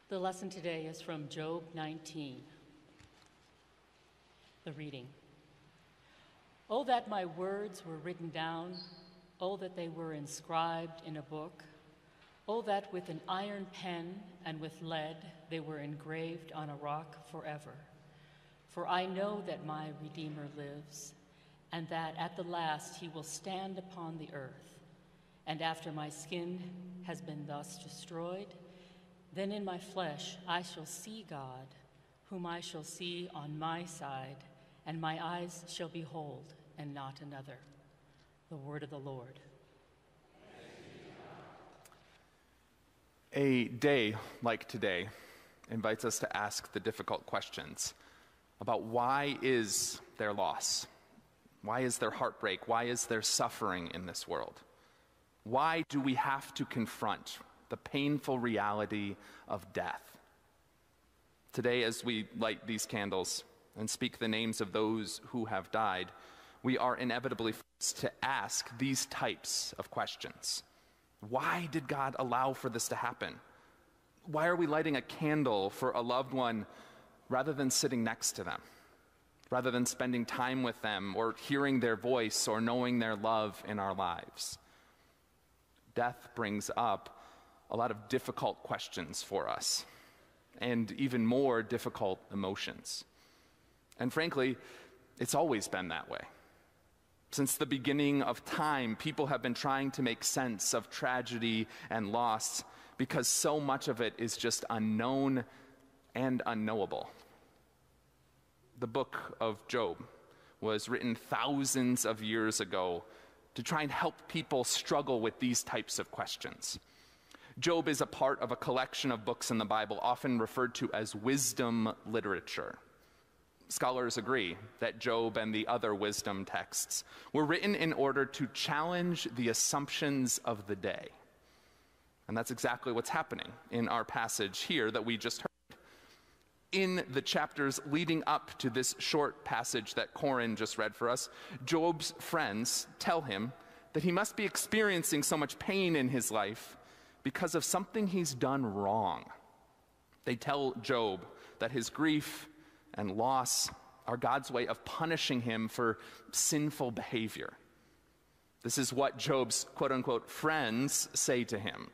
The lesson today is from Job 19. The reading. Oh, that my words were written down. Oh, that they were inscribed in a book. Oh, that with an iron pen and with lead they were engraved on a rock forever. For I know that my Redeemer lives, and that at the last he will stand upon the earth. And after my skin has been thus destroyed, then in my flesh I shall see God, whom I shall see on my side, and my eyes shall behold, and not another. The word of the Lord. A day like today invites us to ask the difficult questions about why is there loss? Why is there heartbreak? Why is there suffering in this world? Why do we have to confront the painful reality of death? Today, as we light these candles and speak the names of those who have died, we are inevitably forced to ask these types of questions. Why did God allow for this to happen? Why are we lighting a candle for a loved one rather than sitting next to them, rather than spending time with them or hearing their voice or knowing their love in our lives? Death brings up a lot of difficult questions for us, and even more difficult emotions. And frankly, it's always been that way. Since the beginning of time, people have been trying to make sense of tragedy and loss because so much of it is just unknown and unknowable. The book of Job was written thousands of years ago to try and help people struggle with these types of questions. Job is a part of a collection of books in the Bible, often referred to as wisdom literature. Scholars agree that Job and the other wisdom texts were written in order to challenge the assumptions of the day. And that's exactly what's happening in our passage here that we just heard. In the chapters leading up to this short passage that Corin just read for us, Job's friends tell him that he must be experiencing so much pain in his life because of something he's done wrong. They tell Job that his grief and loss are God's way of punishing him for sinful behavior. This is what Job's quote-unquote friends say to him.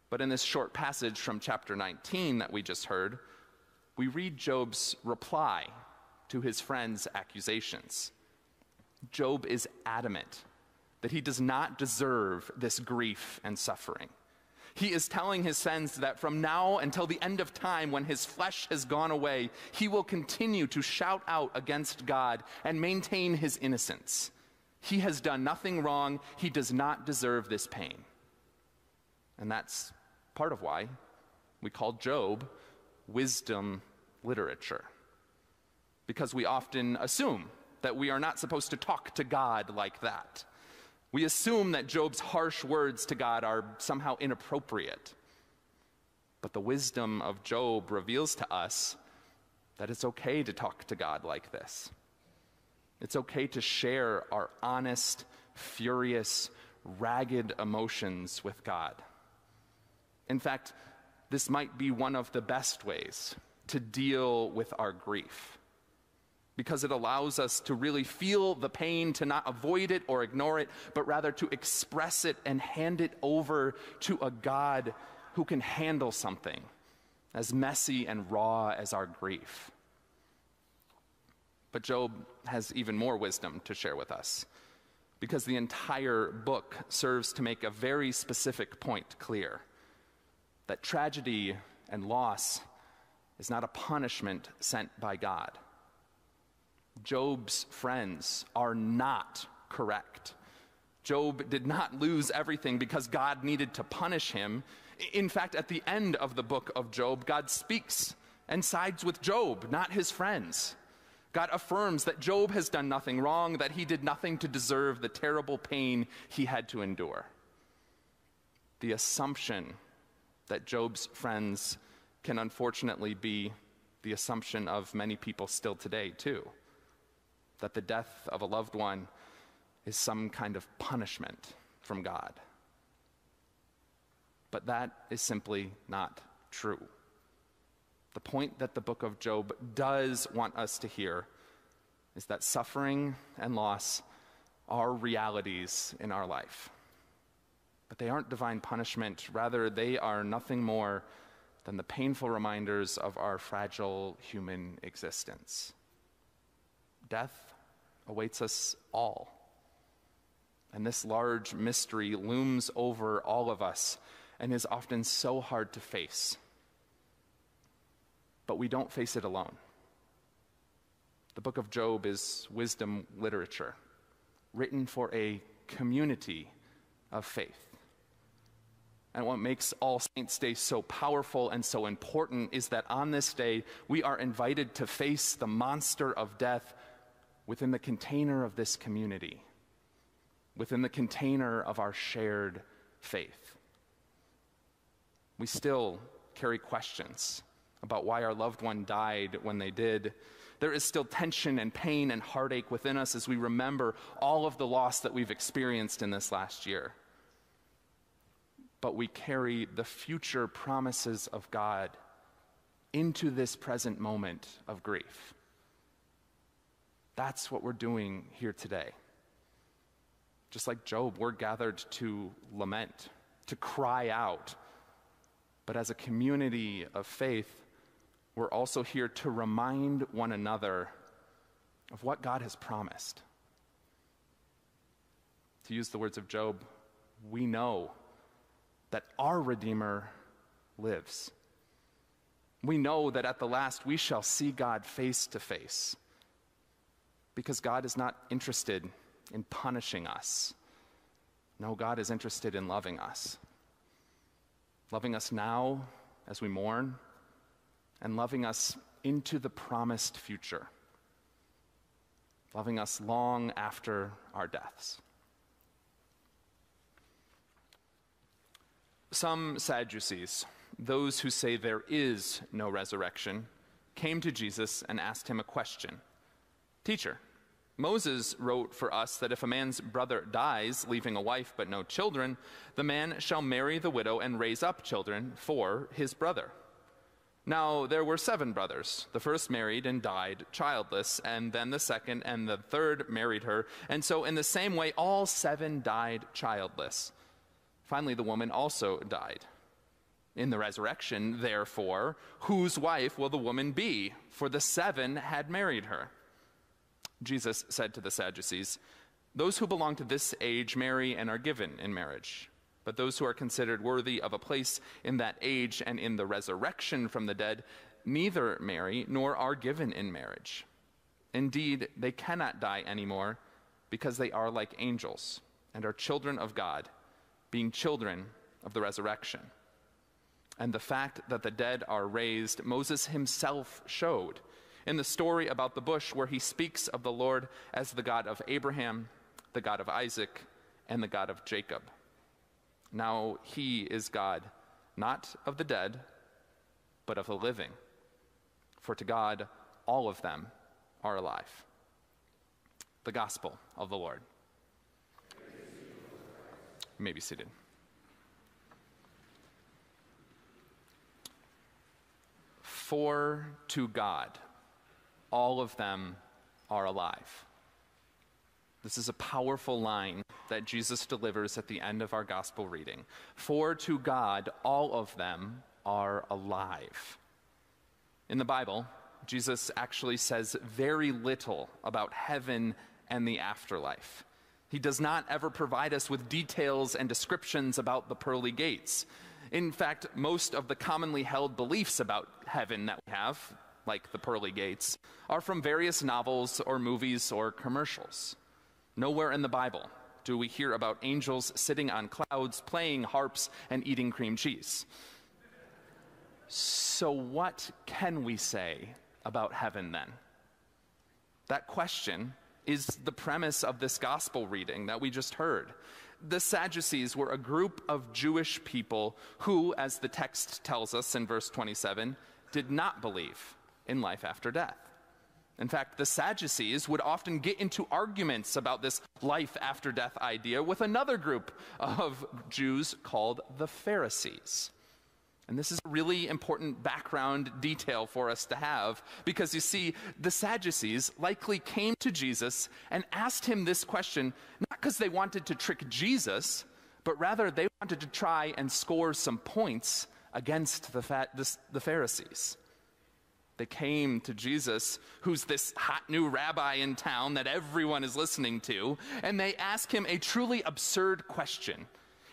But in this short passage from chapter 19 that we just heard, we read Job's reply to his friends' accusations. Job is adamant that he does not deserve this grief and suffering. He is telling his friends that from now until the end of time, when his flesh has gone away, he will continue to shout out against God and maintain his innocence. He has done nothing wrong. He does not deserve this pain. And that's part of why we call Job wisdom literature. Because we often assume that we are not supposed to talk to God like that. We assume that Job's harsh words to God are somehow inappropriate. But the wisdom of Job reveals to us that it's okay to talk to God like this. It's okay to share our honest, furious, ragged emotions with God. In fact, this might be one of the best ways to deal with our grief, because it allows us to really feel the pain, to not avoid it or ignore it, but rather to express it and hand it over to a God who can handle something as messy and raw as our grief. But Job has even more wisdom to share with us, because the entire book serves to make a very specific point clear: that tragedy and loss is not a punishment sent by God. Job's friends are not correct. Job did not lose everything because God needed to punish him. In fact, at the end of the book of Job, God speaks and sides with Job, not his friends. God affirms that Job has done nothing wrong, that he did nothing to deserve the terrible pain he had to endure. The assumption that Job's friends can unfortunately be the assumption of many people still today, too. That the death of a loved one is some kind of punishment from God. But that is simply not true. The point that the book of Job does want us to hear is that suffering and loss are realities in our life. But they aren't divine punishment. Rather, they are nothing more than the painful reminders of our fragile human existence. Death awaits us all. And this large mystery looms over all of us and is often so hard to face. But we don't face it alone. The book of Job is wisdom literature, written for a community of faith. And what makes All Saints' Day so powerful and so important is that on this day, we are invited to face the monster of death within the container of this community, within the container of our shared faith. We still carry questions about why our loved one died when they did. There is still tension and pain and heartache within us as we remember all of the loss that we've experienced in this last year. But we carry the future promises of God into this present moment of grief. That's what we're doing here today. Just like Job, we're gathered to lament, to cry out. But as a community of faith, we're also here to remind one another of what God has promised. To use the words of Job, we know that our Redeemer lives. We know that at the last we shall see God face to face, because God is not interested in punishing us. No, God is interested in loving us. Loving us now as we mourn, and loving us into the promised future. Loving us long after our deaths. Some Sadducees, those who say there is no resurrection, came to Jesus and asked him a question. "Teacher, Moses wrote for us that if a man's brother dies, leaving a wife but no children, the man shall marry the widow and raise up children for his brother. Now there were 7 brothers. The first married and died childless, and then the second and the third married her, and so in the same way all 7 died childless. Finally, the woman also died. In the resurrection, therefore, whose wife will the woman be? For the 7 had married her." Jesus said to the Sadducees, "Those who belong to this age marry and are given in marriage. But those who are considered worthy of a place in that age and in the resurrection from the dead neither marry nor are given in marriage. Indeed, they cannot die anymore because they are like angels and are children of God, being children of the resurrection. And the fact that the dead are raised, Moses himself showed in the story about the bush, where he speaks of the Lord as the God of Abraham, the God of Isaac, and the God of Jacob. Now he is God, not of the dead, but of the living. For to God, all of them are alive." The Gospel of the Lord. You may be seated. For to God, all of them are alive. This is a powerful line that Jesus delivers at the end of our gospel reading. For to God, all of them are alive. In the Bible, Jesus actually says very little about heaven and the afterlife. He does not ever provide us with details and descriptions about the pearly gates. In fact, most of the commonly held beliefs about heaven that we have, like the pearly gates, are from various novels or movies or commercials. Nowhere in the Bible do we hear about angels sitting on clouds, playing harps, and eating cream cheese. So what can we say about heaven then? That question is the premise of this gospel reading that we just heard. The Sadducees were a group of Jewish people who, as the text tells us in verse 27, did not believe in life after death. In fact, the Sadducees would often get into arguments about this life after death idea with another group of Jews called the Pharisees. And this is a really important background detail for us to have, because you see, the Sadducees likely came to Jesus and asked him this question, not because they wanted to trick Jesus, but rather they wanted to try and score some points against the Pharisees. They came to Jesus, who's this hot new rabbi in town that everyone is listening to, and they ask him a truly absurd question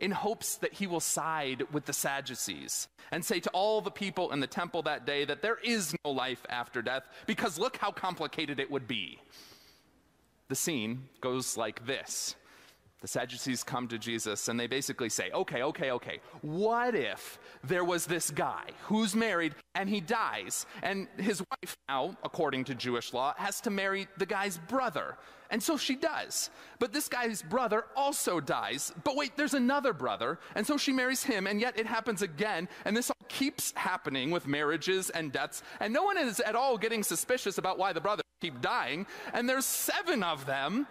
in hopes that he will side with the Sadducees and say to all the people in the temple that day that there is no life after death, because look how complicated it would be. The scene goes like this. The Sadducees come to Jesus and they basically say, okay, what if there was this guy who's married and he dies, and his wife now, according to Jewish law, has to marry the guy's brother. And so she does. But this guy's brother also dies. But wait, there's another brother, and so she marries him, and yet it happens again, and this all keeps happening with marriages and deaths, and no one is at all getting suspicious about why the brothers keep dying, and there's 7 of them.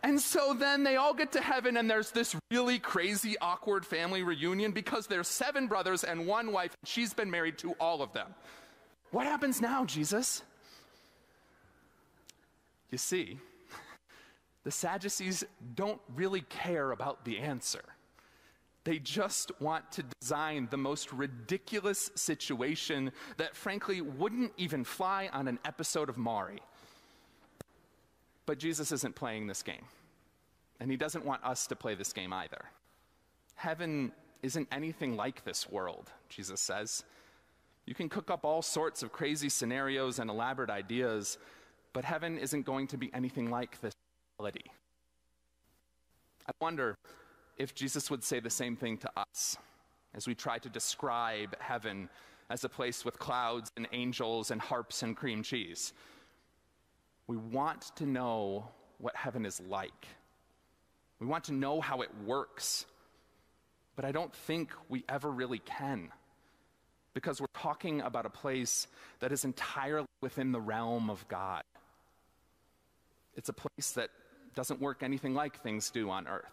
And so then they all get to heaven, and there's this really crazy, awkward family reunion because there's 7 brothers and 1 wife, and she's been married to all of them. What happens now, Jesus? You see, the Sadducees don't really care about the answer. They just want to design the most ridiculous situation that frankly wouldn't even fly on an episode of Maury. But Jesus isn't playing this game, and he doesn't want us to play this game either. Heaven isn't anything like this world, Jesus says. You can cook up all sorts of crazy scenarios and elaborate ideas, but heaven isn't going to be anything like this reality. I wonder if Jesus would say the same thing to us as we try to describe heaven as a place with clouds and angels and harps and cream cheese. We want to know what heaven is like. We want to know how it works. But I don't think we ever really can, because we're talking about a place that is entirely within the realm of God. It's a place that doesn't work anything like things do on earth.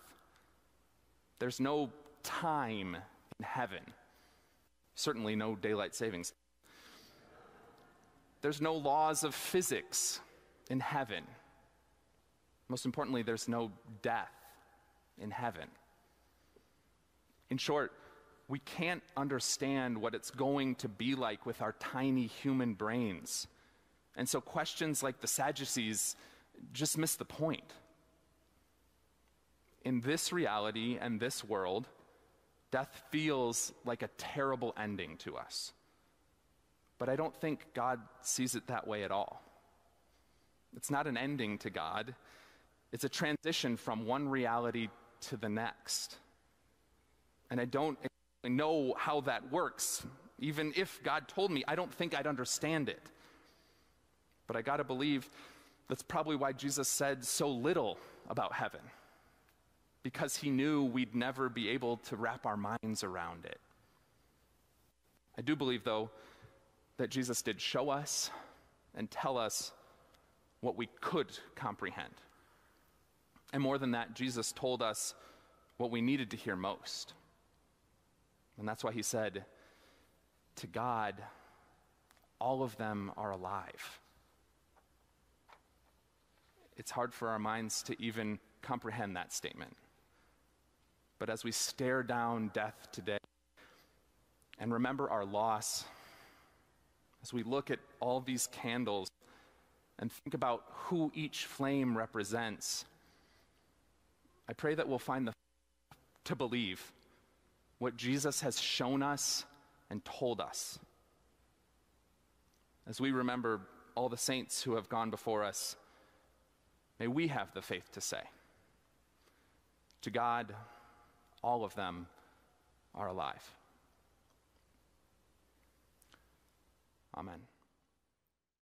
There's no time in heaven. Certainly no daylight savings. There's no laws of physics in heaven. Most importantly, there's no death in heaven. In short, we can't understand what it's going to be like with our tiny human brains. And so questions like the Sadducees just miss the point. In this reality and this world, death feels like a terrible ending to us. But I don't think God sees it that way at all. It's not an ending to God. It's a transition from one reality to the next. And I don't know how that works. Even if God told me, I don't think I'd understand it. But I gotta believe that's probably why Jesus said so little about heaven, because he knew we'd never be able to wrap our minds around it. I do believe, though, that Jesus did show us and tell us what we could comprehend. And more than that, Jesus told us what we needed to hear most. And that's why he said, to God, all of them are alive. It's hard for our minds to even comprehend that statement. But as we stare down death today and remember our loss, as we look at all these candles and think about who each flame represents, I pray that we'll find the to believe what Jesus has shown us and told us. As we remember all the saints who have gone before us, may we have the faith to say, to God, all of them are alive. Amen.